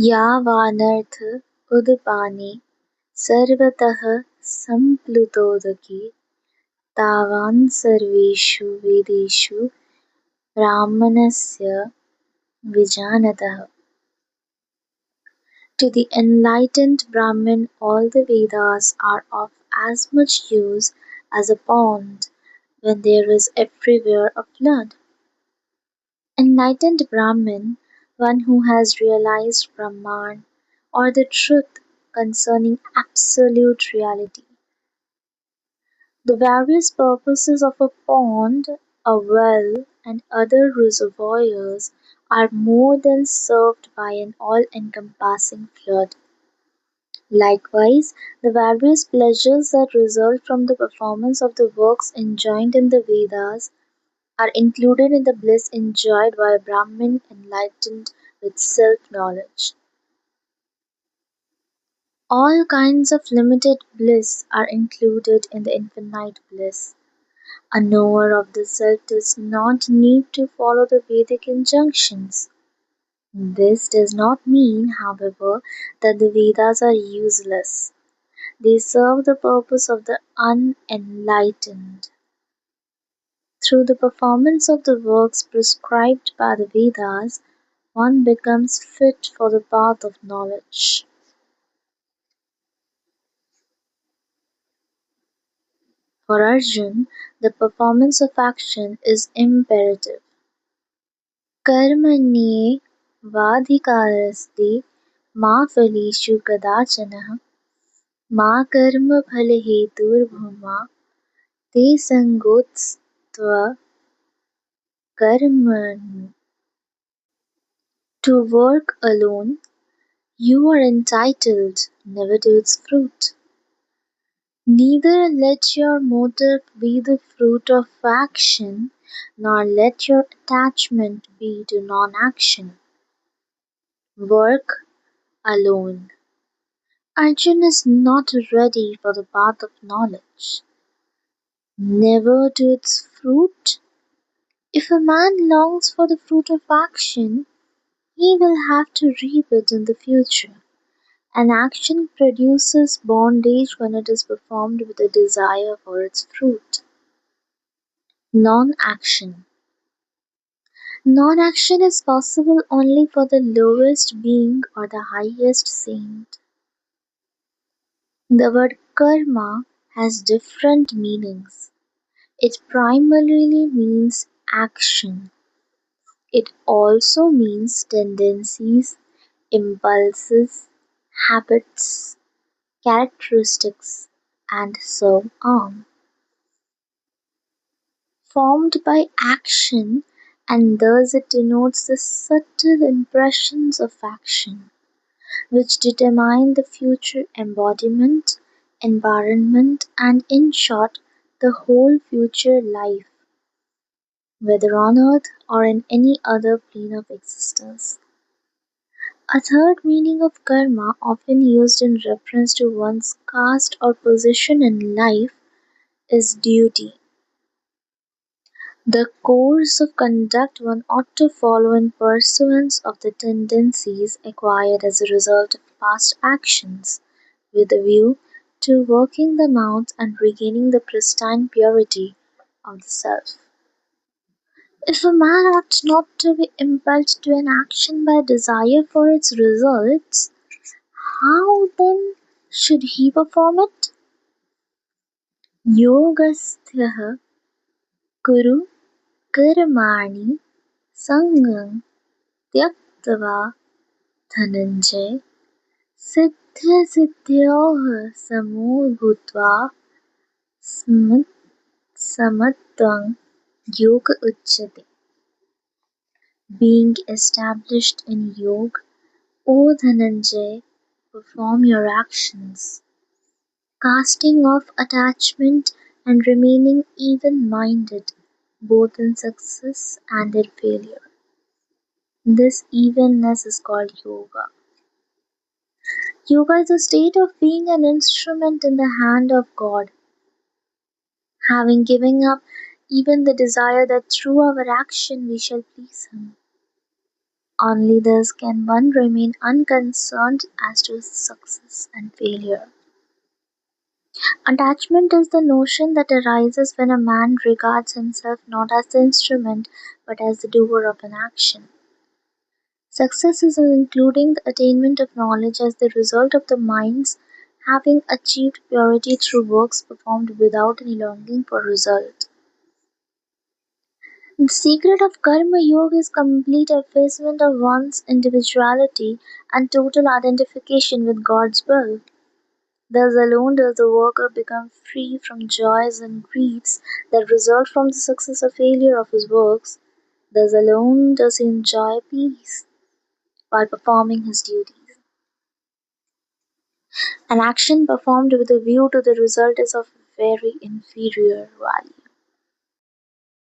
यावानर्थ उदपाने सर्वतः सम्प्लुतोदके तावान् सर्वेषु वेदेषु ब्राह्मणस्य विजानतः. To the enlightened Brahmin all the Vedas are of as much use as a pond when there is everywhere a flood. Enlightened Brahmin, one who has realized Brahman, or the truth concerning absolute reality. The various purposes of a pond, a well, and other reservoirs are more than served by an all-encompassing flood. Likewise, the various pleasures that result from the performance of the works enjoined in the Vedas are included in the bliss enjoyed by a Brahmin enlightened with self-knowledge. All kinds of limited bliss are included in the infinite bliss. A knower of the self does not need to follow the Vedic injunctions. This does not mean, however, that the Vedas are useless. They serve the purpose of the unenlightened. Through the performance of the works prescribed by the Vedas, one becomes fit for the path of knowledge. For Arjun, the performance of action is imperative. कर्मण्येवाधिकारस्ते मा फलेषु कदाचन मा कर्मफलहेतुर्भूर्मा ते सङ्गोऽस्त्व कर्मणि. To work alone, you are entitled, never to its fruit. Neither let your motive be the fruit of action, nor let your attachment be to non-action. Work alone. Arjun is not ready for the path of knowledge. Never to its fruit. If a man longs for the fruit of action, he will have to reap it in the future. An action produces bondage when it is performed with a desire for its fruit. Non-action. Non-action is possible only for the lowest being or the highest saint. The word karma has different meanings. It primarily means action. It also means tendencies, impulses, habits, characteristics, and so on. Formed by action, and thus it denotes the subtle impressions of action, which determine the future embodiment, environment, and in short, the whole future life, whether on earth or in any other plane of existence. A third meaning of karma, often used in reference to one's caste or position in life, is duty. The course of conduct one ought to follow in pursuance of the tendencies acquired as a result of past actions, with a view to working them out and regaining the pristine purity of the self. If a man ought not to be impelled to an action by desire for its results, how then should he perform it? Yogasthya kuru कर्माणि सङ्गं त्यक्त्वा धनञ्जय सिद्ध्यसिद्ध्योः समो भूत्वा समत्वं योग उच्यते. Being established in yoga, O Dhananjay, perform your actions, casting off attachment and remaining even-minded, both in success and in failure. This evenness is called yoga. Yoga is a state of being an instrument in the hand of God, having given up even the desire that through our action we shall please Him. Only thus can one remain unconcerned as to success and failure. Attachment is the notion that arises when a man regards himself not as the instrument but as the doer of an action. Success is including the attainment of knowledge as the result of the mind's having achieved purity through works performed without any longing for result. The secret of Karma Yoga is complete effacement of one's individuality and total identification with God's will. Thus alone does the worker become free from joys and griefs that result from the success or failure of his works. Thus alone does he enjoy peace while performing his duties. An action performed with a view to the result is of very inferior value.